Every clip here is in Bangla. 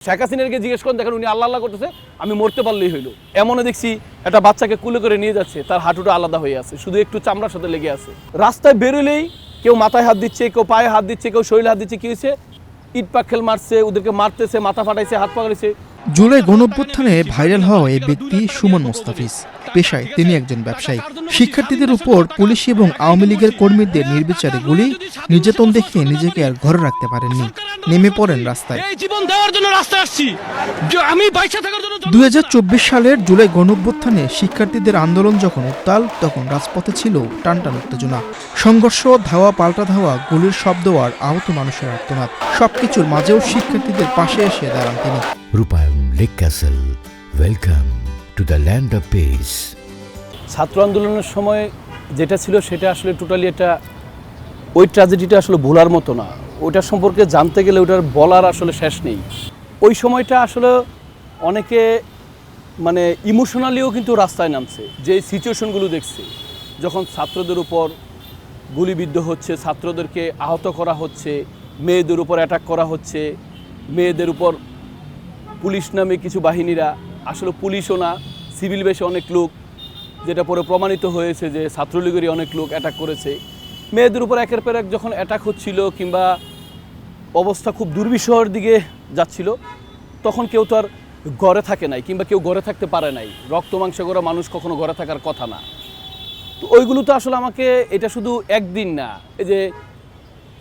শেখ হাসিনাকে জিজ্ঞেস করেন, দেখেন উনি আল্লাহ আল্লাহ করতেছে, আমি মরতে পারলেই হইলো। এমনও দেখছি একটা বাচ্চাকে কুলে করে নিয়ে যাচ্ছে, তার হাঁটুটা আলাদা হয়ে আছে, শুধু একটু চামড়ার সাথে লেগে আছে। রাস্তায় বেরোলেই কেউ মাথায় হাত দিচ্ছে, কেউ পায়ে হাত দিচ্ছে, কেউ শরীরে হাত দিচ্ছে। কি হয়েছে? ইট পাটকেল মারছে, ওদেরকে মারতেছে, মাথা ফাটাইছে, হাত পাকাইছে। জুলাই গণঅভ্যুত্থানে ভাইরাল হওয়া এই ব্যক্তি সুমন মোস্তাফিজ। পেশায় তিনি একজন ব্যবসায়ী। শিক্ষার্থীদের উপর পুলিশ এবং আওয়ামী লীগের কর্মীদের নির্বিচারে গুলি, নির্যাতন দেখে নিজেকে আর ঘরে রাখতে পারেননি, নেমে পড়েন রাস্তায়। 2024 সালের জুলাই গণঅভ্যুত্থানে শিক্ষার্থীদের আন্দোলন যখন উত্তাল, তখন রাজপথে ছিল টানটান উত্তেজনা, সংঘর্ষ, ধাওয়া পাল্টা ধাওয়া, গুলির শব্দ আর আহত মানুষের আর্তনাদ। সবকিছুর মাঝেও শিক্ষার্থীদের পাশে এসে দাঁড়ান তিনি। রূপায়ণ lake castle, welcome to the land of piece. ছাত্র আন্দোলনের সময় যেটা ছিল সেটা আসলে টোটালি ওই ট্র্যাজেডিটা আসলে ভোলার মতো না। ওইটার সম্পর্কে জানতে গেলে ওটার বলার আসলে শেষ নেই। ওই সময়টা আসলে অনেকে মানে ইমোশনালিও কিন্তু রাস্তায় নামছে, যে সিচুয়েশনগুলো দেখছে, যখন ছাত্রদের উপর গুলিবিদ্ধ হচ্ছে, ছাত্রদেরকে আহত করা হচ্ছে, মেয়েদের উপর অ্যাটাক করা হচ্ছে, মেয়েদের উপর পুলিশ নামে কিছু বাহিনীরা, আসলে পুলিশও না, সিভিল বেশে অনেক লোক, যেটা পরে প্রমাণিত হয়েছে যে ছাত্রলীগেরই অনেক লোক অ্যাটাক করেছে। মেয়েদের উপর একের পর এক যখন অ্যাটাক হচ্ছিল কিংবা অবস্থা খুব দুর্বিষহর দিকে যাচ্ছিল, তখন কেউ তো আর ঘরে থাকে নাই, কিংবা কেউ ঘরে থাকতে পারে নাই। রক্ত মাংসে গড়া মানুষ কখনো ঘরে থাকার কথা না। তো ওইগুলো তো আসলে আমাকে, এটা শুধু একদিন না, এই যে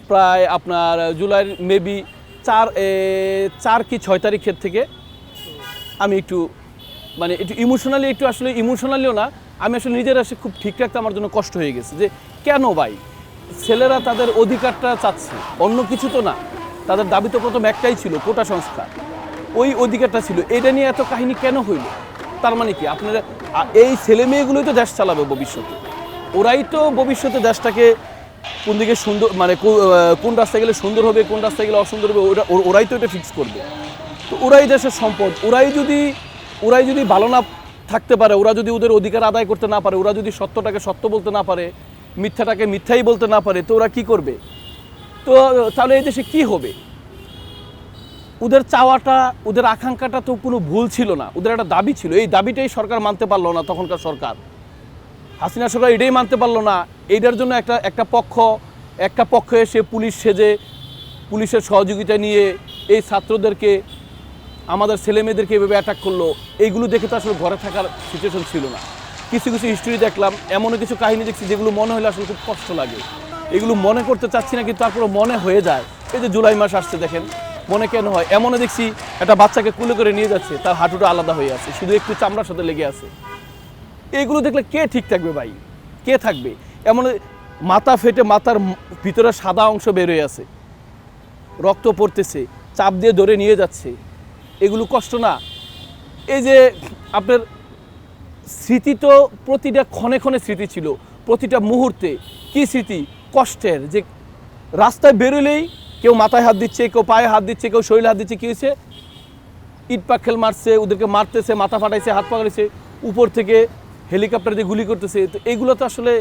প্রায় আপনার জুলাইয়ের মেবি 4 কি 6 তারিখের থেকে আমি একটু মানে একটু ইমোশনালি, একটু আসলে ইমোশনালিও না, আমি আসলে নিজের আসে খুব ঠিক রাখতে আমার জন্য কষ্ট হয়ে গেছে যে কেন ভাই ছেলেরা তাদের অধিকারটা চাচ্ছে, অন্য কিছু তো না। তাদের দাবি তো প্রথম একটাই ছিল, কোটা সংস্কার, ওই অধিকারটা ছিল। এটা নিয়ে এত কাহিনী কেন হইল? তার মানে কি আপনারা এই ছেলে মেয়েগুলোই তো দেশ চালাবে ভবিষ্যতে, ওরাই তো ভবিষ্যতে দেশটাকে কোন দিকে সুন্দর, মানে কোন রাস্তায় গেলে সুন্দর হবে, কোন রাস্তায় গেলে অসুন্দর হবে, ওরাই তো এটা ফিক্স করবে। তো ওরাই দেশের সম্পদ, ওরাই যদি ভালো না থাকতে পারে, ওরা যদি ওদের অধিকার আদায় করতে না পারে, ওরা যদি সত্যটাকে সত্য বলতে না পারে, মিথ্যাটাকে মিথ্যাই বলতে না পারে, তো ওরা কি করবে? তো তাহলে এই দেশে কি হবে? ওদের চাওয়াটা, ওদের আকাঙ্ক্ষাটা তো কোনো ভুল ছিল না, ওদের একটা দাবি ছিল। এই দাবিটাই সরকার মানতে পারলো না, তখনকার সরকার হাসিনা সরকার এটাই মানতে পারলো না। এইটার জন্য একটা পক্ষ এসে পুলিশ সেজে, পুলিশের সহযোগিতা নিয়ে এই ছাত্রদেরকে, আমাদের ছেলেমেয়েদেরকে এভাবে অ্যাটাক করলো। এইগুলো দেখে তো আসলে ঘরে থাকার সিচুয়েশন ছিল না। কিছু হিস্ট্রি দেখলাম, এমনও কিছু কাহিনী দেখছি যেগুলো মনে হলে আসলে খুব কষ্ট লাগে। এগুলো মনে করতে চাচ্ছি না, কিন্তু তারপরে মনে হয়ে যায়। এই যে জুলাই মাস আসছে, দেখেন মনে কেন হয়? এমনও দেখছি একটা বাচ্চাকে কুলে করে নিয়ে যাচ্ছে, তার হাঁটুটা আলাদা হয়ে আছে, শুধু একটু চামড়ার সাথে লেগে আছে। এইগুলো দেখলে কে ঠিক থাকবে ভাই? কে থাকবে? এমন মাথা ফেটে মাথার ভিতরে সাদা অংশ বের হয়ে আছে, রক্ত পড়তেছে, চাপ দিয়ে ধরে নিয়ে যাচ্ছে। এগুলো কষ্ট না? এই যে আপনার স্মৃতি, তো প্রতিটা ক্ষণে ক্ষণে স্মৃতি ছিল, প্রতিটা মুহূর্তে কি স্মৃতি কষ্টের, যে রাস্তায় বেরোলেই কেউ মাথায় হাত দিচ্ছে, কেউ পায়ে হাত দিচ্ছে, কেউ শরীরে হাত দিচ্ছে। কী হয়েছে? ইট পাটকেল মারছে, ওদেরকে মারতেছে, মাথা ফাটাইছে, হাত পাকাইছে, উপর থেকে হেলিকপ্টার দিয়ে গুলি করতেছে। তো এইগুলো তো আসলে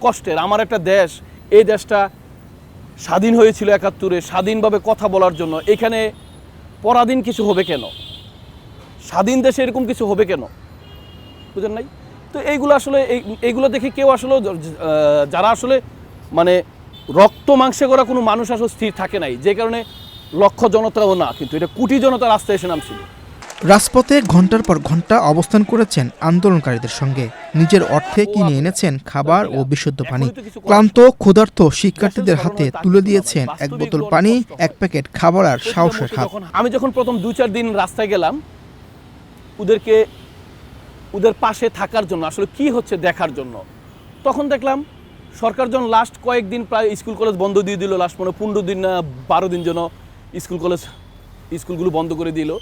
কষ্টের। আমার একটা দেশ, এই দেশটা স্বাধীন হয়েছিল 71-এ, স্বাধীনভাবে কথা বলার জন্য। এখানে পরাধীন কিছু হবে কেন? স্বাধীন দেশে এরকম কিছু হবে কেন? বুঝেন নাই? তো এইগুলো আসলে এইগুলো দেখে কেউ আসলে, যারা আসলে মানে রক্ত মাংসে করা কোনো মানুষ আসলে স্থির থাকে নাই, যে কারণে লক্ষ জনতাও না, কিন্তু এটা কোটি জনতা রাস্তায় এসে নামছিল। রাজপথে ঘন্টার পর ঘন্টা অবস্থান করেছেন আন্দোলনকারীদের সঙ্গে, নিজের অর্থে কিনে এনেছেন খাবার ও বিশুদ্ধ পানি। ক্লান্ত ক্ষুধার্ত শিক্ষার্থীদের হাতে তুলে দিয়েছেন এক বোতল পানি, এক প্যাকেট খাবার আর সাহসের হাত। আমি যখন প্রথম 2-4 দিন রাস্তায় গেলাম, ওদের পাশে থাকার জন্য, আসলে কি হচ্ছে দেখার জন্য, তখন দেখলাম সরকার যখন লাস্ট কয়েকদিন প্রায় স্কুল কলেজ বন্ধ দিয়ে দিল, লাস্ট 15 দিন না 12 দিন যেন স্কুলগুলো বন্ধ করে দিল।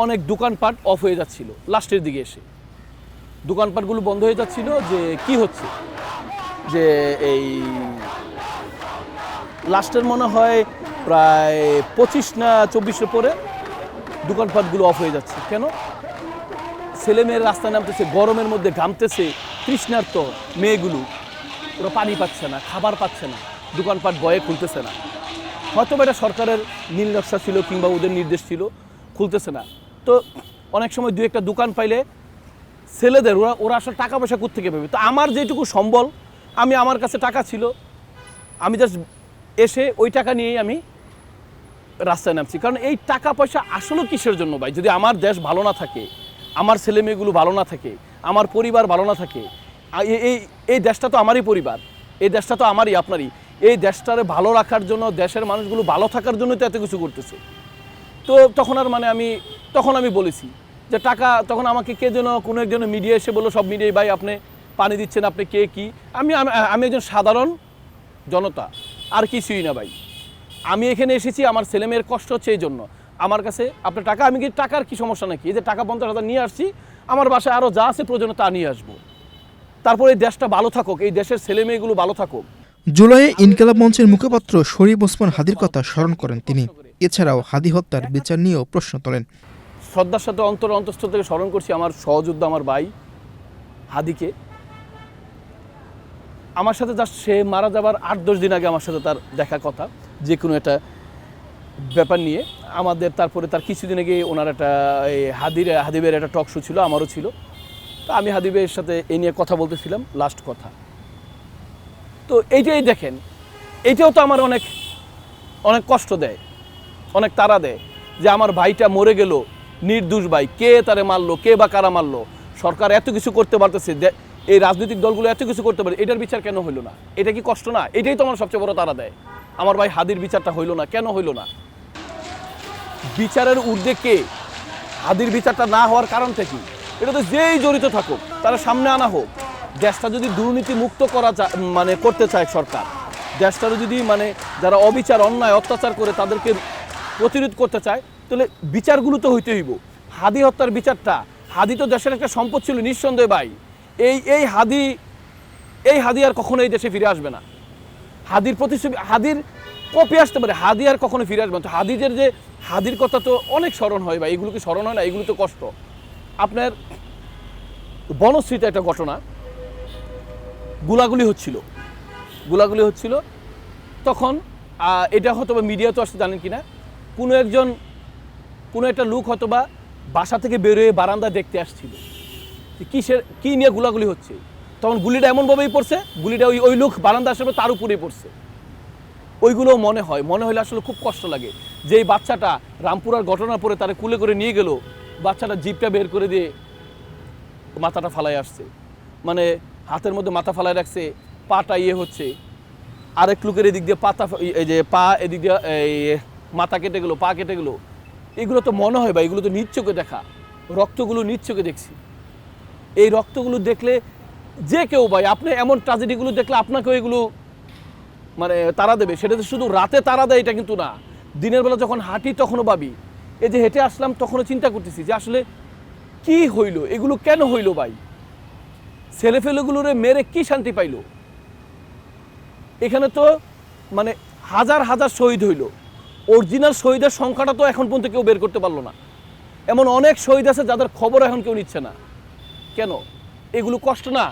অনেক দোকানপাট অফ হয়ে যাচ্ছিল লাস্টের দিকে এসে, দোকানপাটগুলো বন্ধ হয়ে যাচ্ছিল। যে কি হচ্ছে, যে এই লাস্টের মনে হয় প্রায় 25 না 24 পরে দোকানপাটগুলো অফ হয়ে যাচ্ছে। কেন? ছেলেমেয়ের রাস্তায় নামতেছে, গরমের মধ্যে ঘামতেছে, তৃষ্ণার্ত মেয়েগুলো, ওরা পানি পাচ্ছে না, খাবার পাচ্ছে না, দোকানপাট ভয়ে খুলতেছে না। হয়তো এটা সরকারের নীল নকশা ছিল কিংবা ওদের নির্দেশ ছিল। খুলতেছে না। তো অনেক সময় দুই একটা দোকান পাইলে ছেলেদের ওরা আসলে টাকা পয়সা কোত্থেকে পাবে। তো আমার যেটুকু সম্বল, আমার কাছে টাকা ছিল, আমি জাস্ট এসে ওই টাকা নিয়েই আমি রাস্তায় নামছি। কারণ এই টাকা পয়সা আসলে কিসের জন্য ভাই? যদি আমার দেশ ভালো না থাকে, আমার ছেলে মেয়েগুলো ভালো না থাকে, আমার পরিবার ভালো না থাকে, এই দেশটা তো আমারই পরিবার, এই দেশটা তো আমারই আপনারই। এই দেশটারে ভালো রাখার জন্য, দেশের মানুষগুলো ভালো থাকার জন্য তো এত কিছু করতেছে। তো তখন আর তখন আমি বলেছি যে টাকা, তখন আমাকে কে যেন কোনো একজন মিডিয়া এসে বললো, সব মিডিয়ায়, ভাই আপনি পানি দিচ্ছেন, আপনি কে কি? আমি একজন সাধারণ জনতা, আর কিছুই না ভাই। আমি এখানে এসেছি, আমার ছেলেমেয়ের কষ্ট হচ্ছে এই জন্য। আমার কাছে আপনার টাকা, আমি কি টাকার কি সমস্যা নাকি? এই যে টাকা 50,000 নিয়ে আসছি, আমার বাসায় আরও যা আছে প্রয়োজন তা নিয়ে আসবো। তারপর এই দেশটা ভালো থাকুক, এই দেশের ছেলেমেয়েগুলো ভালো থাকুক। জুলাইয়ে ইনকিলাব মঞ্চের মুখপাত্র শরীফ ওসমান হাদির কথা স্মরণ করেন তিনি। এছাড়াও হাদি হত্যার বিচার নিয়েও প্রশ্ন তোলেন। শ্রদ্ধার সাথে অন্তঃস্থল থেকে স্মরণ করছি আমার সহযোদ্ধা, আমার ভাই হাদিকে। আমার সাথে জাস্ট সে মারা যাবার 8-10 দিন আগে আমার সাথে তার দেখা কথা, যে কোনো একটা ব্যাপার নিয়ে আমাদের। তারপরে তার কিছুদিন আগে ওনার একটা হাদিবের একটা টক শো ছিল, আমারও ছিল। তো আমি হাদিবের সাথে এই নিয়ে কথা বলতেছিলাম, লাস্ট কথা। তো এইটাই দেখেন, এইটাও তো আমার অনেক অনেক কষ্ট দেয়, অনেক তাড়া দেয় যে আমার ভাইটা মরে গেল, নির্দোষ ভাই, কে তারে মারলো, কে বা কারা মারলো? সরকার এত কিছু করতে পারতেছে, এই রাজনৈতিক দলগুলো এত কিছু করতে পারে, এটার বিচার কেন হইল না? এটা কি কষ্ট না? এটাই তো আমার সবচেয়ে বড় তাড়া দেয়। আমার ভাই হাদির বিচারটা হইল না, কেন হইল না? বিচারের ঊর্ধ্বে কে? হাদির বিচারটা না হওয়ার কারণটা কি? এটা তো যেই জড়িত থাকুক তারা সামনে আনা হোক। দেশটা যদি দুর্নীতি মুক্ত করা করতে চায় সরকার, দেশটার যদি যারা অবিচার, অন্যায়, অত্যাচার করে তাদেরকে প্রতিরোধ করতে চায়, তাহলে বিচারগুলো তো হইতে হইব। হাদি হত্যার বিচারটা, হাদি তো দেশের একটা সম্পদ ছিল নিঃসন্দেহে ভাই। এই হাদি আর কখনো এই দেশে ফিরে আসবে না। হাদির প্রতিচ্ছবি, হাদির কপি আসতে পারে, হাদি আর কখনো ফিরে আসবে না। তো হাদির কথা তো অনেক স্মরণ হয় ভাই, এগুলো কি স্মরণ হয় না? এগুলো তো কষ্ট। আপনার বনশ্রীতে একটা ঘটনা, গুলাগুলি হচ্ছিল তখন, এটা হয়তো বা মিডিয়া তো আসতে জানেন কিনা, কোনো একটা লোক হয়তো বা বাসা থেকে বেরোয় বারান্দা দেখতে আসছিল কি নিয়ে গুলাগুলি হচ্ছে। তখন গুলিটা এমনভাবেই পড়ছে, গুলিটা ওই লোক বারান্দা আসলে তার উপরেই পড়ছে। ওইগুলো মনে হলে আসলে খুব কষ্ট লাগে যে এই বাচ্চাটা রামপুরার ঘটনার পরে তারা কুলে করে নিয়ে গেল, বাচ্চাটা জিপটা বের করে দিয়ে মাথাটা ফালাই আসছে, হাতের মধ্যে মাথা ফালাই রাখছে, পাটা হচ্ছে, আরেক লোকের এদিক দিয়ে পা এদিক দিয়ে মাথা কেটে গেলো, পা কেটে গেলো। এগুলো তো মনে হয় ভাই, এগুলো তো নিজ চোখে দেখা, রক্তগুলো নিজ চোখে দেখছি। এই রক্তগুলো দেখলে যে কেউ ভাই, আপনি এমন ট্র্যাজেডিগুলো দেখলে আপনাকেও এগুলো তাড়া দেবে। সেটা তো শুধু রাতে তাড়া দেয় এটা কিন্তু না, দিনের বেলা যখন হাঁটি তখনও ভাবি। এই যে হেঁটে আসলাম তখনও চিন্তা করতেছি যে আসলে কি হইল, এগুলো কেন হইল ভাই? ছেলেফেলেগুলোরে মেরে কি শান্তি পাইল? এখানে তো হাজার হাজার শহীদ হইল, অরিজিনাল শহীদের সংখ্যাটা তো এখন পর্যন্ত কেউ বের করতে পারলো না। এমন অনেক শহীদ আছে যাদের খবর এখন কেউ নিচ্ছে না। কেন? এগুলো কষ্ট না?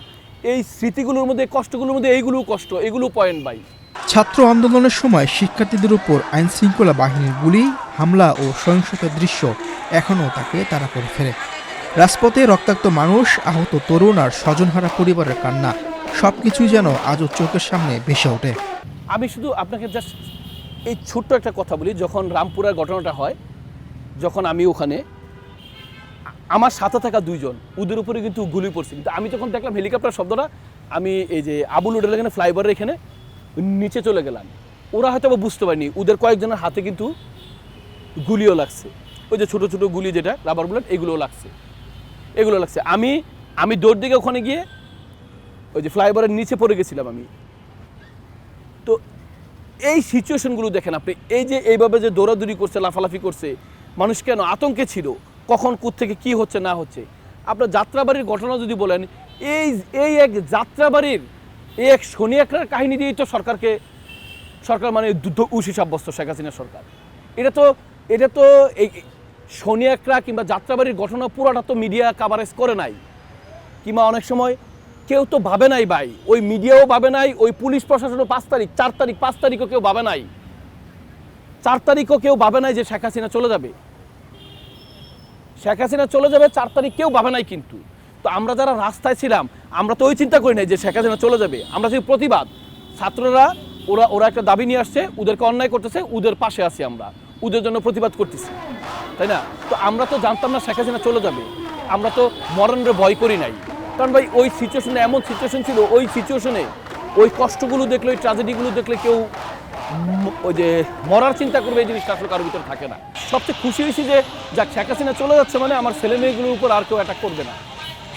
এই স্মৃতিগুলোর মধ্যে, কষ্টগুলোর মধ্যে এইগুলো কষ্ট, এগুলো পয়েন্ট ভাই। ছাত্র আন্দোলনের সময় শিক্ষার্থীদের উপর আইনশৃঙ্খলা বাহিনীর গুলি, হামলা ও সহিংসতার দৃশ্য এখনও তাকে তাড়া করে ফেলে। রাজপথে রক্তাক্ত মানুষ, আহত তরুণ আর স্বজনহারা পরিবারের কান্না, সবকিছুই যেন আজও চোখের সামনে ভেসে ওঠে। আমি শুধু আপনাকে জাস্ট এই ছোট্ট একটা কথা বলি। যখন রামপুরার ঘটনাটা হয়, যখন আমি ওখানে, আমার সাথে থাকা দুইজন, ওদের উপরে কিন্তু গুলি পড়ছে। কিন্তু আমি যখন দেখলাম হেলিকপ্টার শব্দটা, আমি এই যে আবুল হোটেল এখানে ফ্লাইওভারের এখানে নিচে চলে গেলাম। ওরা হয়তো বুঝতে পারেনি, ওদের কয়েকজনের হাতে কিন্তু গুলিও লাগছে, ওই যে ছোটো ছোটো গুলি যেটা রাবার বুলেট, এগুলোও লাগছে। আমি দৌড় দিকে ওখানে গিয়ে ওই যে ফ্লাইওভারের নিচে পড়ে গেছিলাম আমি। তো এই সিচুয়েশনগুলো দেখেন আপনি, এই যে এইভাবে যে দৌড়াদৌড়ি করছে, লাফালাফি করছে, মানুষ কেন আতঙ্কে ছিল, কখন কোত্থেকে কি হচ্ছে না হচ্ছে। আপনার যাত্রাবাড়ির ঘটনা যদি বলেন, এই এক যাত্রাবাড়ির এই এক শনি একরার কাহিনী দিয়েই তো সরকার উশি সাব্যস্ত শেখ হাসিনা সরকার। এটা তো এই শনি একরা কিংবা যাত্রাবাড়ির ঘটনা পুরোটা তো মিডিয়া কাভারেজ করে নাই, কিংবা অনেক সময় কেউ তো ভাবে নাই ভাই, ওই মিডিয়াও ভাবে নাই, ওই পুলিশ প্রশাসনও 5 তারিখও কেউ ভাবে নাই, 4 তারিখও কেউ ভাবে নাই যে শেখ হাসিনা চলে যাবে। শেখ হাসিনা চলে যাবে 4 তারিখ কেউ ভাবে নাই কিন্তু। তো আমরা যারা রাস্তায় ছিলাম আমরা তো ওই চিন্তা করি নাই যে শেখ হাসিনা চলে যাবে, আমরা সেই প্রতিবাদ ছাত্ররা ওরা একটা দাবি নিয়ে আসছে, ওদেরকে অন্যায় করতেছে, ওদের পাশে আছি আমরা, ওদের জন্য প্রতিবাদ করতেছি, তাই না? তো আমরা তো জানতাম না শেখ হাসিনা চলে যাবে, আমরা তো মরণের ভয় করি নাই। কারণ ভাই ওই সিচুয়েশনে এমন সিচুয়েশন ছিল, ওই সিচুয়েশনে ওই কষ্টগুলো দেখলে, ওই ট্র্যাজেডিগুলো দেখলে কেউ ওই যে মরার চিন্তা করবে এই জিনিসটা আসলে কারোর ভিতরে থাকে না। সবচেয়ে খুশি হয়েছি যে যাক শেখ হাসিনা চলে যাচ্ছে মানে আমার ছেলে মেয়েগুলোর উপর আর কেউ অ্যাটাক করবে না,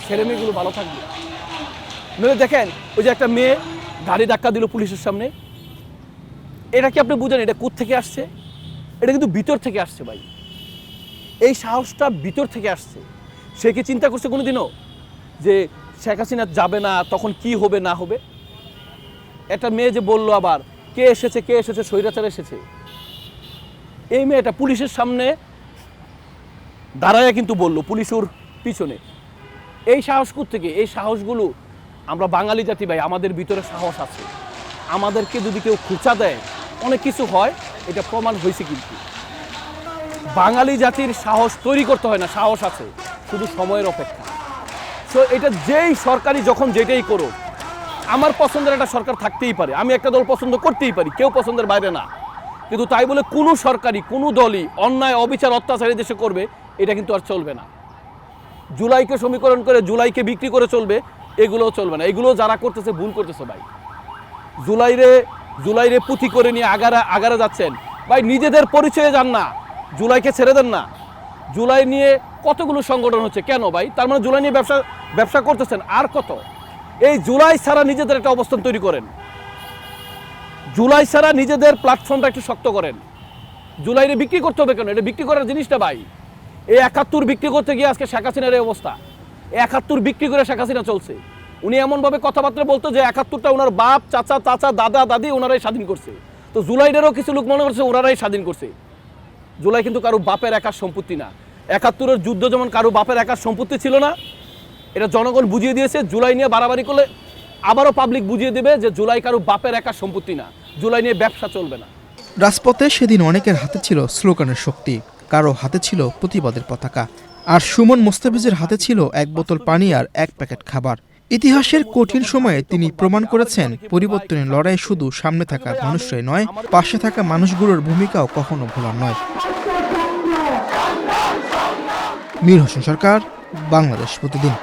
ছেলে মেয়েগুলো ভালো থাকবে। নইলে দেখেন ওই যে একটা মেয়ে গাড়ি ধাক্কা দিল পুলিশের সামনে, এটা কি আপনি বুঝেন এটা কোথা থেকে আসছে? এটা কিন্তু ভিতর থেকে আসছে ভাই, এই সাহসটা ভিতর থেকে আসছে। সে কি চিন্তা করছে কোনোদিনও যে শেখ হাসিনা যাবে না তখন কি হবে না হবে? একটা মেয়ে যে বললো আবার কে এসেছে স্বৈরাচার এসেছে, এই মেয়েটা পুলিশের সামনে দাঁড়ায় কিন্তু বললো, পুলিশ ওর পিছনে। এই সাহস থেকে, এই সাহসগুলো আমরা বাঙালি জাতি ভাই, আমাদের ভিতরে সাহস আছে। আমাদেরকে যদি কেউ খোঁচা দেয় অনেক কিছু হয়, এটা প্রমাণ হয়েছে। কিন্তু বাঙালি জাতির সাহস তৈরি করতে হয় না, সাহস আছে, শুধু সময়ের অপেক্ষা। সো এটা যেই সরকারি যখন যেটাই করো, আমার পছন্দের একটা সরকার থাকতেই পারে, আমি একটা দল পছন্দ করতেই পারি, কেউ পছন্দের বাইরে না, কিন্তু তাই বলে কোনো সরকারি কোনো দলই অন্যায় অবিচার অত্যাচারী দেশে করবে এটা কিন্তু আর চলবে না। জুলাইকে সমীকরণ করে জুলাইকে বিক্রি করে চলবে, এগুলোও চলবে না। এগুলো যারা করতেছে ভুল করতেছে ভাই। জুলাইরে পুঁথি করে নিয়ে আগারে যাচ্ছেন ভাই, নিজেদের পরিচয়ে যান না, জুলাইকে ছেড়ে দেন না। জুলাই নিয়ে কতগুলো সংগঠন হচ্ছে, কেন ভাই? তার মানে জুলাই নিয়ে ব্যবসা করতেছেন আর কত? এই জুলাই ছাড়া নিজেদের একটা অবস্থান তৈরি করেন, জুলাই ছাড়া নিজেদের প্ল্যাটফর্মটা একটু শক্ত করেন। জুলাইরে বিক্রি করতে হবে কেন? এটা বিক্রি করার জিনিসটা ভাই। এই 71 বিক্রি করতে গিয়ে আজকে শেখ হাসিনার এই অবস্থা। 71 বিক্রি করে শেখ হাসিনা চলছে। উনি এমনভাবে কথাবার্তা বলতো যে 71টা ওনার বাপ চাচা দাদা দাদি ওনারাই স্বাধীন করছে। তো জুলাইদেরও কিছু লোক মনে করছে ওনারাই স্বাধীন করছে। জুলাই কিন্তু কারো বাপের একার সম্পত্তি না। 71-এর যুদ্ধ যেমন কারো বাপের একার সম্পত্তি ছিল না, এটা জনগণ বুঝিয়ে দিয়েছে। জুলাই নিয়ে বাড়াবাড়ি করলে আবারও পাবলিক বুঝিয়ে দেবে যে জুলাই কারো বাপের একার সম্পত্তি না, জুলাই নিয়ে ব্যবসা চলবে না। রাজপথে সেদিন অনেকের হাতে ছিল স্লোগানের শক্তি, কারো হাতে ছিল প্রতিবাদের পতাকা, আর সুমন মোস্তাফিজের হাতে ছিল 1 বোতল পানি আর 1 প্যাকেট খাবার। ইতিহাসের কঠিন সময়ে তিনি প্রমাণ করেছেন পরিবর্তনের লড়াই শুধু সামনে থাকা মানুষরাই নয়, পাশে থাকা মানুষগুলোর ভূমিকাও কখনো ভোলার নয়। মীর হোসেন সরকার, বাংলাদেশ প্রতিদিন।